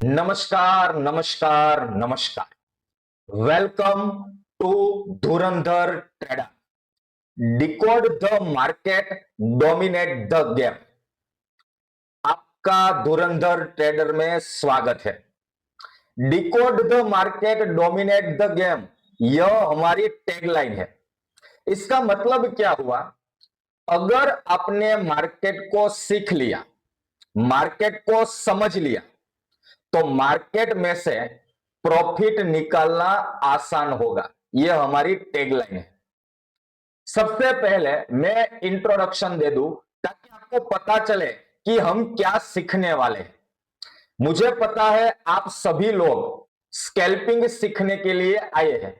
नमस्कार नमस्कार नमस्कार। Welcome to Dhurandhar trader. Decode the market, dominate the game. आपका धुरंधर ट्रेडर में स्वागत है। Decode the market, dominate the game, यह हमारी टैगलाइन है। इसका मतलब क्या हुआ? अगर आपने मार्केट को सीख लिया, मार्केट को समझ लिया, तो मार्केट में से प्रॉफिट निकालना आसान होगा। यह हमारी टैगलाइन है। सबसे पहले मैं इंट्रोडक्शन दे दूं ताकि आपको पता चले कि हम क्या सीखने वाले हैं। मुझे पता है आप सभी लोग स्कैल्पिंग सीखने के लिए आए हैं,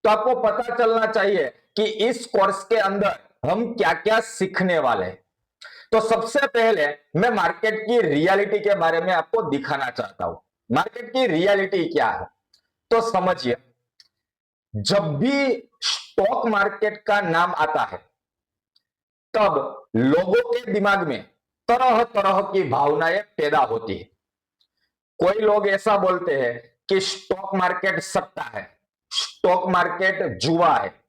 तो आपको पता चलना चाहिए कि इस कोर्स के अंदर हम क्या क्या सीखने वाले हैं। तो सबसे पहले मैं मार्केट की रियलिटी के बारे में आपको दिखाना चाहता हूं। मार्केट की रियलिटी क्या है तो समझिए। जब भी स्टॉक मार्केट का नाम आता है तब लोगों के दिमाग में तरह तरह की भावनाएं पैदा होती है। कोई लोग ऐसा बोलते हैं कि स्टॉक मार्केट सट्टा है, स्टॉक मार्केट जुआ है।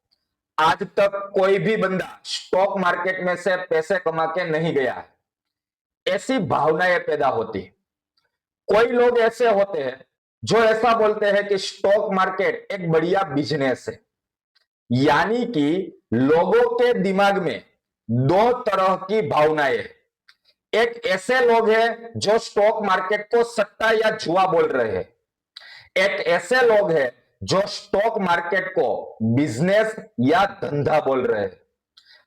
आज तक कोई भी बंदा स्टॉक मार्केट में से पैसे कमा के नहीं गया है, ऐसी भावनाएं पैदा होती है। कोई लोग ऐसे होते हैं जो ऐसा बोलते हैं कि स्टॉक मार्केट एक बढ़िया बिजनेस है। यानी कि लोगों के दिमाग में दो तरह की भावनाएं हैं। एक ऐसे लोग हैं जो स्टॉक मार्केट को सट्टा या जुआ बोल रहे हैं। एक ऐसे लोग हैं जो स्टॉक मार्केट को बिजनेस या धंधा बोल रहे हैं।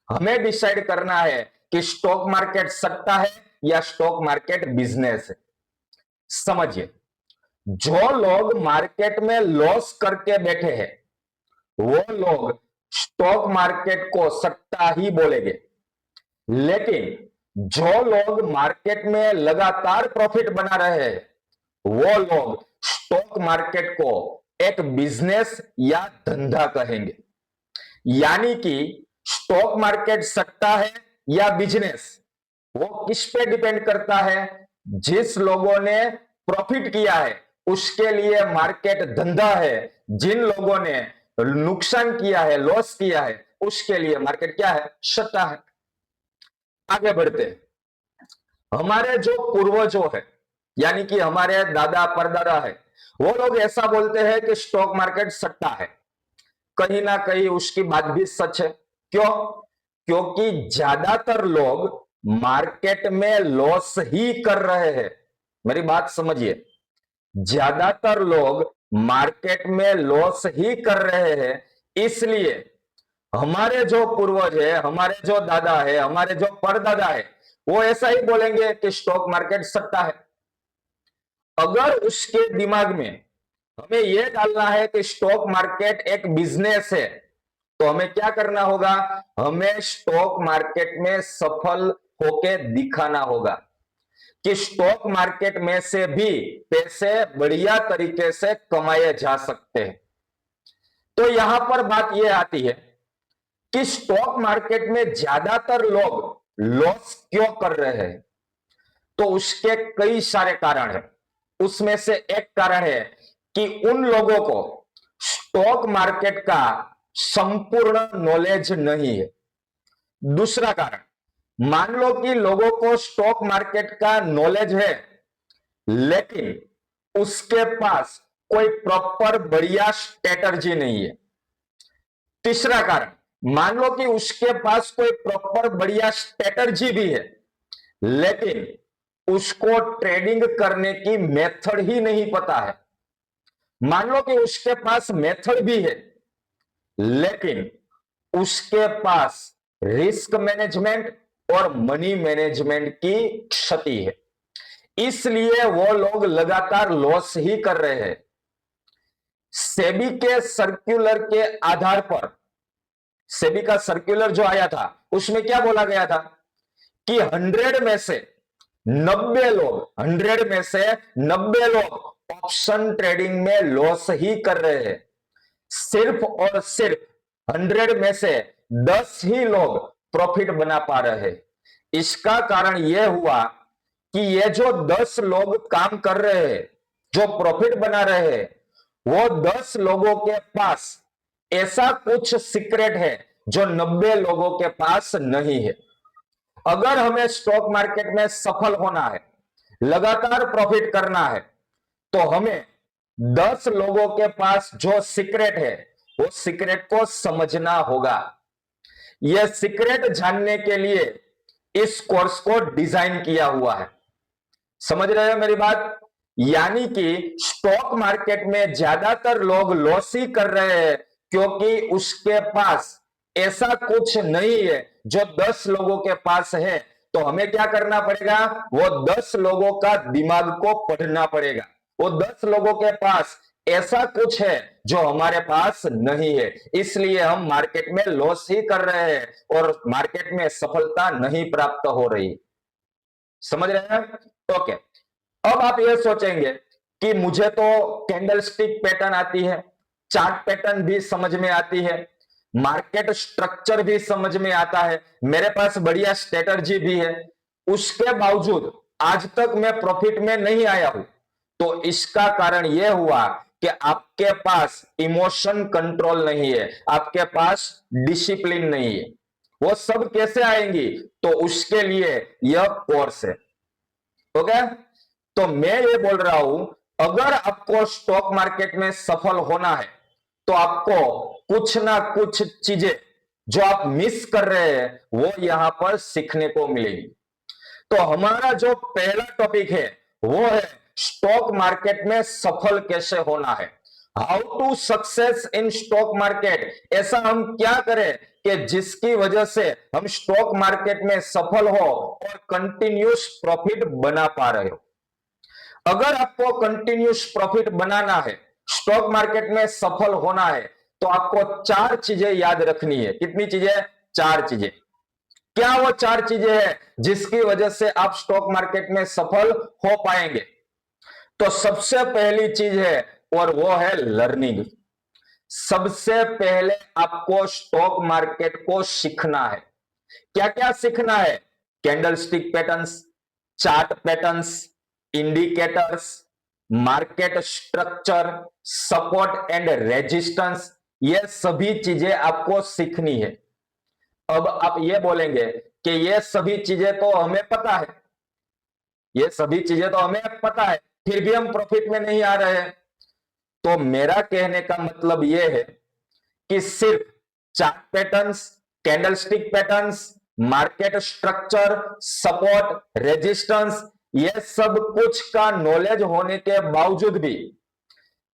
हमें डिसाइड करना है कि स्टॉक मार्केट सट्टा है या स्टॉक मार्केट बिजनेस है। समझिए, जो लोग मार्केट में लॉस करके बैठे हैं वो लोग स्टॉक मार्केट को सट्टा ही बोलेंगे, लेकिन जो लोग मार्केट में लगातार प्रॉफिट बना रहे हैं वो लोग स्टॉक मार्केट को एक बिजनेस या धंधा कहेंगे। यानी कि स्टॉक मार्केट सट्टा है या बिजनेस, वो किस पे डिपेंड करता है? जिस लोगों ने प्रॉफिट किया है उसके लिए मार्केट धंधा है, जिन लोगों ने नुकसान किया है, लॉस किया है, उसके लिए मार्केट क्या है? सट्टा है। आगे बढ़ते हैं। हमारे जो पूर्वजों है यानी कि हमारे दादा परदादा है, वो लोग ऐसा बोलते हैं कि स्टॉक मार्केट सट्टा है। कहीं ना कहीं उसकी बात भी सच है। क्यों? क्योंकि ज्यादातर लोग मार्केट में लॉस ही कर रहे हैं। मेरी बात समझिए, ज्यादातर लोग मार्केट में लॉस ही कर रहे हैं। इसलिए हमारे जो पूर्वज है, हमारे जो दादा है, हमारे जो परदादा है, वो ऐसा ही बोलेंगे कि स्टॉक मार्केट सट्टा है। अगर उसके दिमाग में हमें यह डालना है कि स्टॉक मार्केट एक बिजनेस है, तो हमें क्या करना होगा? हमें स्टॉक मार्केट में सफल होके दिखाना होगा कि स्टॉक मार्केट में से भी पैसे बढ़िया तरीके से कमाए जा सकते हैं। तो यहां पर बात यह आती है कि स्टॉक मार्केट में ज्यादातर लोग लॉस क्यों कर रहे हैं? तो उसके कई सारे कारण हैं। उसमें से एक कारण है कि उन लोगों को स्टॉक मार्केट का संपूर्ण नॉलेज नहीं है। दूसरा कारण, मान लो कि लोगों को स्टॉक मार्केट का नॉलेज है लेकिन उसके पास कोई प्रॉपर बढ़िया स्ट्रेटजी नहीं है। तीसरा कारण, मान लो कि उसके पास कोई प्रॉपर बढ़िया स्ट्रेटजी भी है लेकिन उसको ट्रेडिंग करने की मेथड ही नहीं पता है। मान लो कि उसके पास मेथड भी है लेकिन उसके पास रिस्क मैनेजमेंट और मनी मैनेजमेंट की क्षति है, इसलिए वो लोग लगातार लॉस ही कर रहे हैं। सेबी के सर्कुलर के आधार पर, सेबी का सर्कुलर जो आया था उसमें क्या बोला गया था कि 100 में से 90 लोग, 100 में से 90 लोग ऑप्शन ट्रेडिंग में लॉस ही कर रहे हैं। सिर्फ और सिर्फ 100 में से 10 ही लोग प्रॉफिट बना पा रहे हैं। इसका कारण यह हुआ कि ये जो 10 लोग काम कर रहे हैं जो प्रॉफिट बना रहे हैं वो 10 लोगों के पास ऐसा कुछ सीक्रेट है जो 90 लोगों के पास नहीं है। अगर हमें स्टॉक मार्केट में सफल होना है, लगातार प्रॉफिट करना है, तो हमें 10 लोगों के पास जो सीक्रेट है वो सीक्रेट को समझना होगा। यह सीक्रेट जानने के लिए इस कोर्स को डिजाइन किया हुआ है। समझ रहे हो मेरी बात? यानी कि स्टॉक मार्केट में ज्यादातर लोग लॉस ही कर रहे हैं क्योंकि उसके पास ऐसा कुछ नहीं है जो 10 लोगों के पास है। तो हमें क्या करना पड़ेगा? वो 10 लोगों का दिमाग को पढ़ना पड़ेगा। वो 10 लोगों के पास ऐसा कुछ है जो हमारे पास नहीं है, इसलिए हम मार्केट में लॉस ही कर रहे हैं और मार्केट में सफलता नहीं प्राप्त हो रही। समझ रहे हैं? ओके। अब आप ये सोचेंगे कि मुझे तो कैंडल स्टिक पैटर्न आती है, चार्ट पैटर्न भी समझ में आती है, मार्केट स्ट्रक्चर भी समझ में आता है, मेरे पास बढ़िया स्ट्रेटजी भी है, उसके बावजूद आज तक मैं प्रॉफिट में नहीं आया हूं। तो इसका कारण यह हुआ कि आपके पास इमोशन कंट्रोल नहीं है, आपके पास डिसिप्लिन नहीं है। वो सब कैसे आएंगी? तो उसके लिए यह कोर्स है। ओके? तो मैं ये बोल रहा हूं, अगर आपको स्टॉक मार्केट में सफल होना है तो आपको कुछ ना कुछ चीजें जो आप मिस कर रहे हैं वो यहां पर सीखने को मिलेगी। तो हमारा जो पहला टॉपिक है वो है स्टॉक मार्केट में सफल कैसे होना है। How to success in stock market. ऐसा हम क्या करें कि जिसकी वजह से हम स्टॉक मार्केट में सफल हो और कंटिन्यूस प्रॉफिट बना पा रहे हो। अगर आपको कंटिन्यूस प्रॉफिट बनाना है, स्टॉक मार्केट में सफल होना है, तो आपको 4 चीजें याद रखनी है। कितनी चीजें? 4 चीजें। क्या वो 4 चीजें हैं जिसकी वजह से आप स्टॉक मार्केट में सफल हो पाएंगे? तो सबसे पहली चीज है और वो है लर्निंग। सबसे पहले आपको स्टॉक मार्केट को सीखना है। क्या क्या सीखना है? Candlestick patterns, chart patterns, indicators, market structure, support and resistance, ये सभी चीजें आपको सीखनी है। अब आप ये बोलेंगे कि ये सभी चीजें तो हमें पता है, ये सभी चीजें तो हमें पता है, फिर भी हम प्रॉफिट में नहीं आ रहे हैं। तो मेरा कहने का मतलब यह है कि सिर्फ chart patterns, candlestick patterns, market structure, support, resistance, ये सब कुछ का नॉलेज होने के बावजूद भी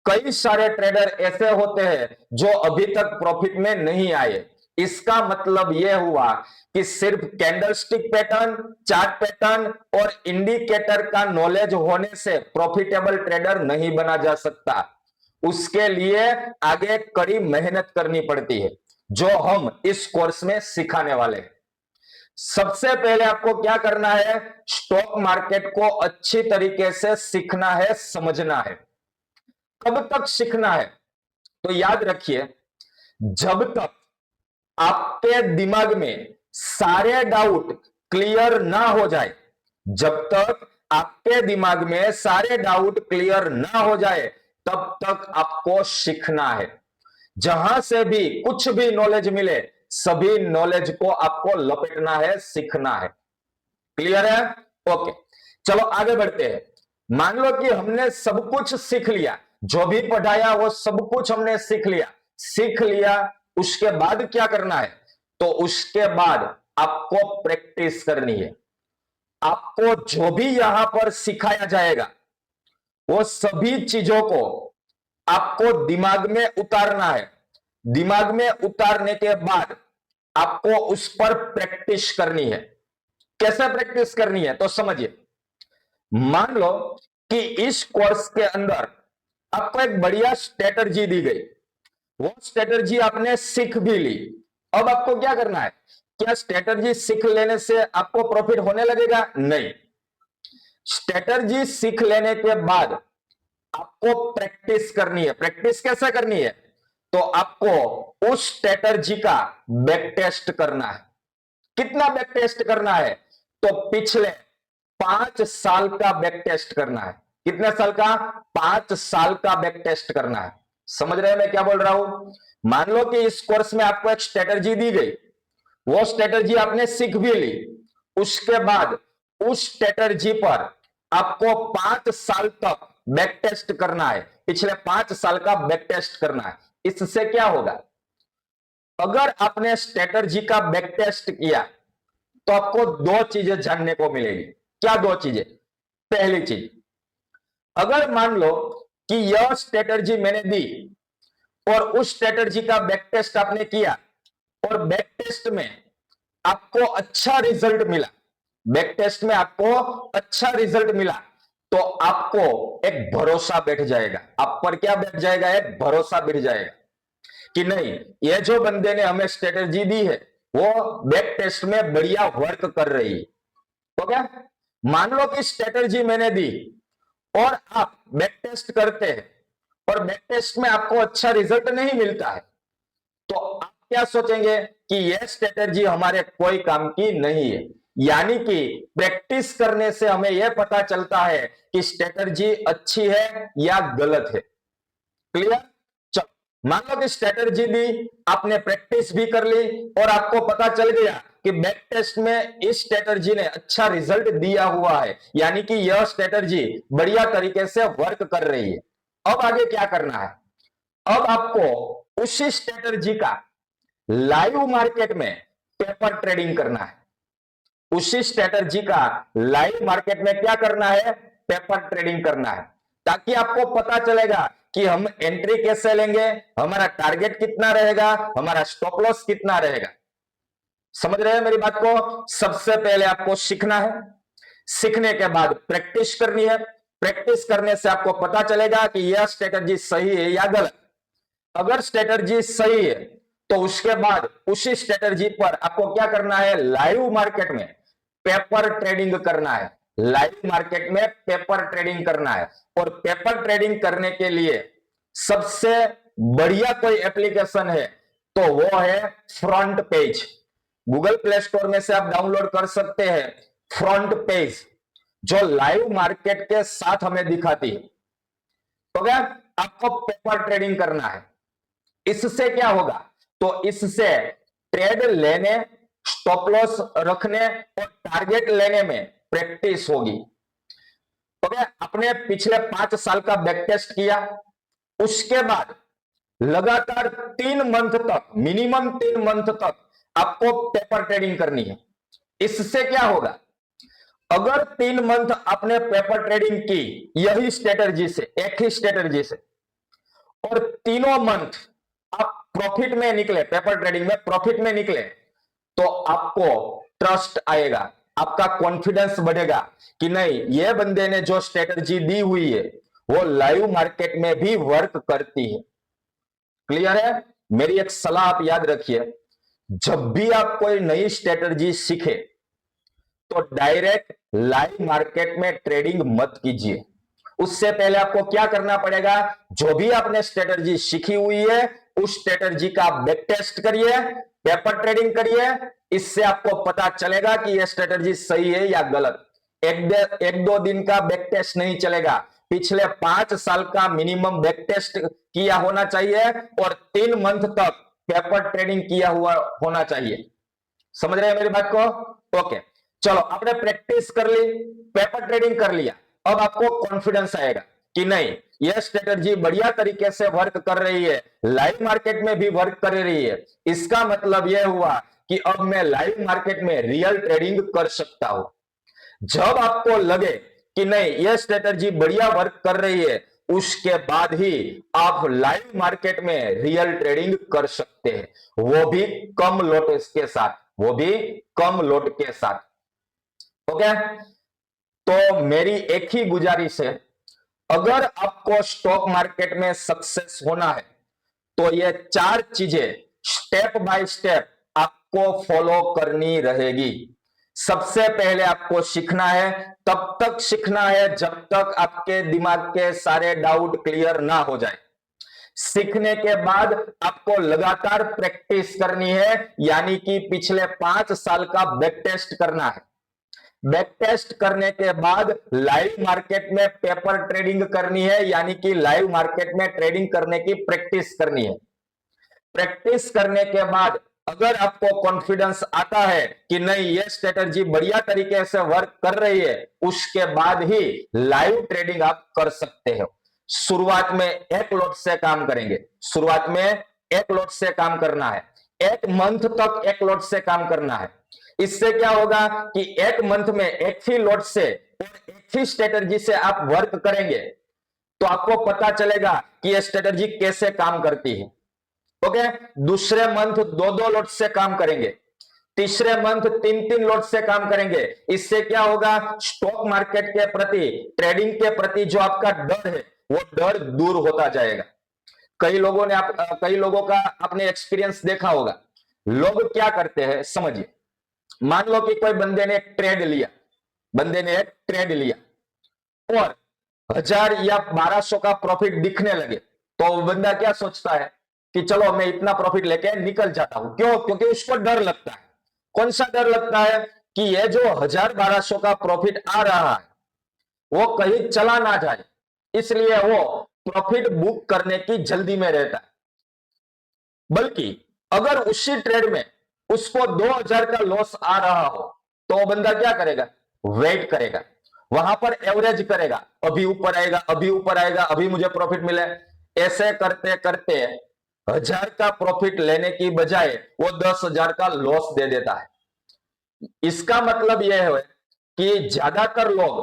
कई सारे ट्रेडर ऐसे होते हैं जो अभी तक प्रॉफिट में नहीं आए। इसका मतलब यह हुआ कि सिर्फ कैंडलस्टिक पैटर्न, चार्ट पैटर्न और इंडिकेटर का नॉलेज होने से प्रॉफिटेबल ट्रेडर नहीं बना जा सकता। उसके लिए आगे कड़ी मेहनत करनी पड़ती है, जो हम इस कोर्स में सिखाने वाले हैं। सबसे पहले आपको क्या करना है? स्टॉक मार्केट को अच्छी तरीके से सीखना है, समझना है। कब तक सीखना है? तो याद रखिए, जब तक आपके दिमाग में सारे डाउट क्लियर ना हो जाए, जब तक आपके दिमाग में सारे डाउट क्लियर ना हो जाए, तब तक आपको सीखना है। जहां से भी कुछ भी नॉलेज मिले, सभी नॉलेज को आपको लपेटना है, सीखना है। क्लियर है? ओके, चलो आगे बढ़ते हैं। मान लो कि हमने सब कुछ सीख लिया, जो भी पढ़ाया वो सब कुछ हमने सीख लिया, उसके बाद क्या करना है? तो उसके बाद आपको प्रैक्टिस करनी है। आपको जो भी यहां पर सिखाया जाएगा वो सभी चीजों को आपको दिमाग में उतारना है। दिमाग में उतारने के बाद आपको उस पर प्रैक्टिस करनी है। कैसे प्रैक्टिस करनी है? तो समझिए, मान लो कि इस कोर्स के अंदर आपको एक बढ़िया स्ट्रेटजी दी गई, वो स्ट्रेटजी आपने सीख भी ली। अब आपको क्या करना है? क्या स्ट्रेटजी सीख लेने से आपको प्रॉफिट होने लगेगा? नहीं। स्ट्रेटजी सीख लेने के बाद आपको प्रैक्टिस करनी है। प्रैक्टिस कैसे करनी है? तो आपको उस स्ट्रेटजी का बैक टेस्ट करना है। कितना बैक टेस्ट करना है? तो पिछले 5 साल का बैक टेस्ट करना है। कितने साल का? 5 साल का बैक टेस्ट करना है। समझ रहे हैं मैं क्या बोल रहा हूं? मान लो कि इस कोर्स में आपको एक स्ट्रेटजी दी गई, वो स्ट्रेटजी आपने सीख भी ली, उसके बाद उस स्ट्रेटजी पर आपको 5 साल तक बैक टेस्ट करना है, पिछले 5 साल का बैक टेस्ट करना है। इससे क्या होगा? अगर आपने स्ट्रेटजी का बैक टेस्ट किया तो आपको दो चीजें जानने को मिलेगी। क्या दो चीजें? पहली चीज, अगर मान लो कि यह स्ट्रेटजी मैंने दी और उस स्ट्रेटजी का बैक टेस्ट आपने किया और बैक टेस्ट में आपको अच्छा रिजल्ट मिला, बैक टेस्ट में आपको अच्छा रिजल्ट मिला, तो आपको एक भरोसा बैठ जाएगा, आप पर क्या बैठ जाएगा? एक भरोसा बैठ जाएगा कि नहीं, ये जो बंदे ने हमें स्ट्रेटजी दी है वो बैक टेस्ट में बढ़िया वर्क कर रही है। तो क्या, मान लो कि स्ट्रेटजी मैंने दी और आप बैक टेस्ट करते हैं और बैक टेस्ट में आपको अच्छा रिजल्ट नहीं मिलता है, तो आप क्या सोचेंगे कि यह स्ट्रेटजी हमारे कोई काम की नहीं है। यानी कि प्रैक्टिस करने से हमें यह पता चलता है कि स्ट्रेटजी अच्छी है या गलत है। क्लियर? चलो, मान लो कि स्ट्रेटजी दी, आपने प्रैक्टिस भी कर ली और आपको पता चल गया कि बैक टेस्ट में इस स्ट्रेटजी ने अच्छा रिजल्ट दिया हुआ है, यानी कि यह स्ट्रेटजी बढ़िया तरीके से वर्क कर रही है। अब आगे क्या करना है? अब आपको उसी स्ट्रेटजी का लाइव मार्केट में पेपर ट्रेडिंग करना है। उसी स्ट्रेटजी का लाइव मार्केट में क्या करना है? पेपर ट्रेडिंग करना है, ताकि आपको पता चलेगा कि हम एंट्री कैसे लेंगे, हमारा टारगेट कितना रहेगा, हमारा स्टॉप लॉस कितना रहेगा। समझ रहे हैं मेरी बात को? सबसे पहले आपको सीखना है, सीखने के बाद प्रैक्टिस करनी है, प्रैक्टिस करने से आपको पता चलेगा कि यह स्ट्रेटजी सही है या गलत। अगर स्ट्रेटजी सही है तो उसके बाद उसी स्ट्रेटजी पर आपको क्या करना है? लाइव मार्केट में पेपर ट्रेडिंग करना है। लाइव मार्केट में पेपर ट्रेडिंग करना है, और पेपर ट्रेडिंग करने के लिए सबसे बढ़िया कोई एप्लीकेशन है तो वो है front page. Google play store में से आप डाउनलोड कर सकते हैं फ्रंट पेज, जो लाइव मार्केट के साथ हमें दिखाती है। तो क्या, आपको पेपर ट्रेडिंग करना है। इससे क्या होगा? तो इससे ट्रेड लेने, स्टॉप लॉस रखने और टारगेट लेने में प्रैक्टिस होगी। तो क्या, आपने पिछले 5 साल का बैक टेस्ट किया, उसके बाद लगातार 3 मंथ तक, मिनिमम 3 मंथ तक आपको पेपर ट्रेडिंग करनी है। इससे क्या होगा? अगर 3 मंथ आपने पेपर ट्रेडिंग की यही स्ट्रेटजी से, एक ही स्ट्रेटजी से, और तीनों मंथ आप प्रॉफिट में निकले, पेपर ट्रेडिंग में प्रॉफिट में निकले, तो आपको ट्रस्ट आएगा, आपका कॉन्फिडेंस बढ़ेगा कि नहीं, ये बंदे ने जो स्ट्रेटजी दी हुई है वो लाइव मार्केट में भी वर्क करती है। क्लियर है? मेरी एक सलाह आप याद रखिए, जब भी आप कोई नई स्ट्रेटजी सीखे तो डायरेक्ट लाइव मार्केट में ट्रेडिंग मत कीजिए। उससे पहले आपको क्या करना पड़ेगा? जो भी आपने स्ट्रेटजी सीखी हुई है उस स्ट्रेटजी का बैक टेस्ट करिए, पेपर ट्रेडिंग करिए। इससे आपको पता चलेगा कि यह स्ट्रेटजी सही है या गलत। एक दो दिन का बैक टेस्ट नहीं चलेगा, पिछले 5 साल का मिनिमम बैक टेस्ट किया होना चाहिए और 3 मंथ तक पेपर ट्रेडिंग किया हुआ होना चाहिए। समझ रहे हैं मेरी बात को? ओके, चलो, आपने प्रैक्टिस कर ली, पेपर ट्रेडिंग कर लिया, अब आपको कॉन्फिडेंस आएगा कि नहीं, यह स्ट्रेटजी बढ़िया तरीके से वर्क कर रही है, लाइव मार्केट में भी वर्क कर रही है। इसका मतलब यह हुआ कि अब मैं लाइव मार्केट में रियल ट्रेडिंग कर सकता हूं। जब आपको लगे कि नहीं, यह स्ट्रेटजी बढ़िया वर्क कर रही है, उसके बाद ही आप लाइव मार्केट में रियल ट्रेडिंग कर सकते हैं, वो भी कम लॉट के साथ, वो भी कम लॉट के साथ। ओके, तो मेरी एक ही गुजारिश है, अगर आपको स्टॉक मार्केट में सक्सेस होना है तो ये 4 चीजें स्टेप बाय स्टेप आपको फॉलो करनी रहेगी। सबसे पहले आपको सीखना है, तब तक सीखना है जब तक आपके दिमाग के सारे डाउट क्लियर ना हो जाए। सीखने के बाद आपको लगातार प्रैक्टिस करनी है, यानी कि पिछले 5 साल का बैक टेस्ट करना है। बैक टेस्ट करने के बाद लाइव मार्केट में पेपर ट्रेडिंग करनी है, यानी कि लाइव मार्केट में ट्रेडिंग करने की प्रैक्टिस करनी है। प्रैक्टिस करने के बाद अगर आपको कॉन्फिडेंस आता है कि नहीं ये स्ट्रेटजी बढ़िया तरीके से वर्क कर रही है, उसके बाद ही लाइव ट्रेडिंग आप कर सकते हो। शुरुआत में एक लॉट से काम करेंगे, शुरुआत में एक लॉट से काम करना है, एक मंथ तक एक लॉट से काम करना है। इससे क्या होगा कि एक मंथ में एक ही लॉट से और एक ही स्ट्रेटजी से आप वर्क करेंगे तो आपको पता चलेगा कि यह स्ट्रेटजी कैसे काम करती है। ओके, दूसरे मंथ 2-2 लॉट से काम करेंगे, तीसरे मंथ 3-3 लॉट से काम करेंगे। इससे क्या होगा, स्टॉक मार्केट के प्रति, ट्रेडिंग के प्रति जो आपका डर है वो डर दूर होता जाएगा। कई लोगों का आपने एक्सपीरियंस देखा होगा। लोग क्या करते हैं समझिए, मान लो कि कोई बंदे ने एक ट्रेड लिया और 1000 या 1200 का प्रॉफिट दिखने लगे, तो वो बंदा क्या सोचता है कि चलो मैं इतना प्रॉफिट लेके निकल जाता हूं। क्यों? क्योंकि उसको डर लगता है। कौन सा डर लगता है कि ये जो 1000-1200 का प्रॉफिट आ रहा है वो कहीं चला ना जाए, इसलिए वो प्रॉफिट बुक करने की जल्दी में रहता है। बल्कि अगर उसी ट्रेड में उसको 2000 का लॉस आ रहा हो तो वो बंदा क्या करेगा, वेट करेगा, वहां पर एवरेज करेगा, अभी ऊपर आएगा, अभी ऊपर आएगा, अभी मुझे प्रॉफिट मिले। ऐसे करते करते 1000 का प्रॉफिट लेने की बजाय वो 10,000 का लॉस दे देता है। इसका मतलब यह है कि ज्यादातर लोग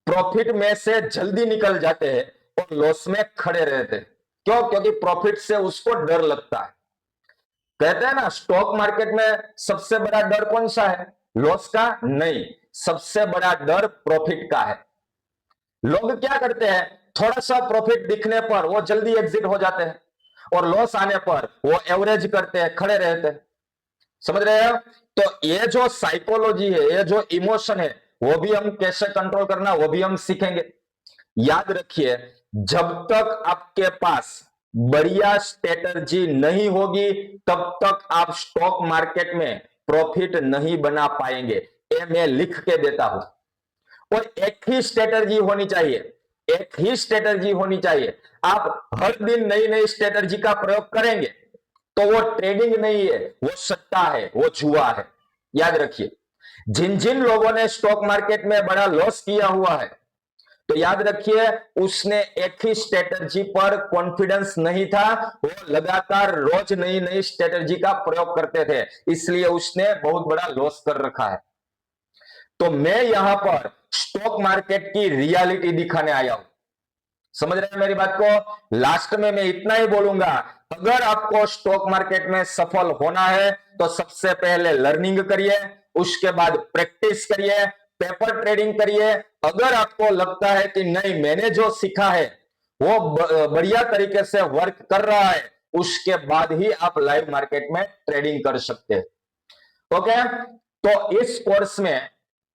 प्रॉफिट में से जल्दी निकल जाते हैं और लॉस में खड़े रहते हैं। क्यों? क्योंकि प्रॉफिट से उसको डर लगता है। कहते हैं ना, स्टॉक मार्केट में सबसे बड़ा डर कौन सा है? लॉस का नहीं, सबसे बड़ा डर प्रॉफिट का है। लोग क्या करते हैं, थोड़ा सा प्रॉफिट दिखने पर वो जल्दी एग्जिट हो जाते हैं और लॉस आने पर वो एवरेज करते हैं, खड़े रहते हैं। समझ रहे हो? तो ये जो साइकोलॉजी है, ये जो इमोशन है, वो भी हम कैसे कंट्रोल करना वो भी हम सीखेंगे। याद रखिए, जब तक आपके पास बढ़िया स्ट्रेटजी नहीं होगी तब तक आप स्टॉक मार्केट में प्रॉफिट नहीं बना पाएंगे। ये मैं लिख के देता हूं। और एक ही स्ट्रेटजी होनी चाहिए, एक ही स्ट्रेटजी होनी चाहिए। आप हर दिन नई नई स्ट्रेटजी का प्रयोग करेंगे तो वो ट्रेडिंग नहीं है, वो सट्टा है, वो जुआ है। याद रखिए, जिन जिन लोगों ने स्टॉक मार्केट में बड़ा लॉस किया हुआ है, तो याद रखिए उसने एक ही स्ट्रेटजी पर कॉन्फिडेंस नहीं था, वो लगातार रोज नई नई स्ट्रेटजी का प्रयोग करते थे, इसलिए उसने बहुत बड़ा लॉस कर रखा है। तो मैं यहां पर स्टॉक मार्केट की रियलिटी दिखाने आया हूं। समझ रहे हैं मेरी बात को? लास्ट में मैं इतना ही बोलूंगा, अगर आपको स्टॉक मार्केट में सफल होना है तो सबसे पहले लर्निंग करिए, उसके बाद प्रैक्टिस करिए, पेपर ट्रेडिंग करिए। अगर आपको लगता है कि नहीं मैंने जो सीखा है वो बढ़िया तरीके से वर्क कर रहा है, उसके बाद ही आप लाइव मार्केट में ट्रेडिंग कर सकते हैं। ओके, तो इस कोर्स में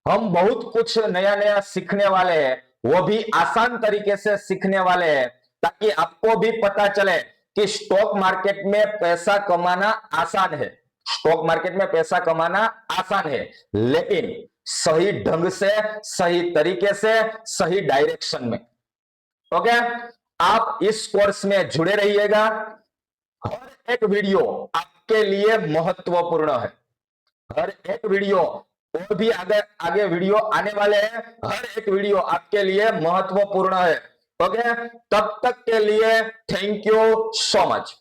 हम बहुत कुछ नया नया सीखने वाले हैं, वो भी आसान तरीके से सीखने वाले हैं, ताकि आपको भी पता चले कि स्टॉक मार्केट में पैसा कमाना आसान है। स्टॉक मार्केट में पैसा कमाना आसान है, लेकिन सही ढंग से, सही तरीके से, सही डायरेक्शन में। ओके, आप इस कोर्स में जुड़े रहिएगा। हर एक वीडियो आपके लिए महत्वपूर्ण है, हर एक वीडियो, और भी आगे आगे वीडियो आने वाले हैं, हर एक वीडियो आपके लिए महत्वपूर्ण है। ओके, तब तक के लिए थैंक यू सो मच।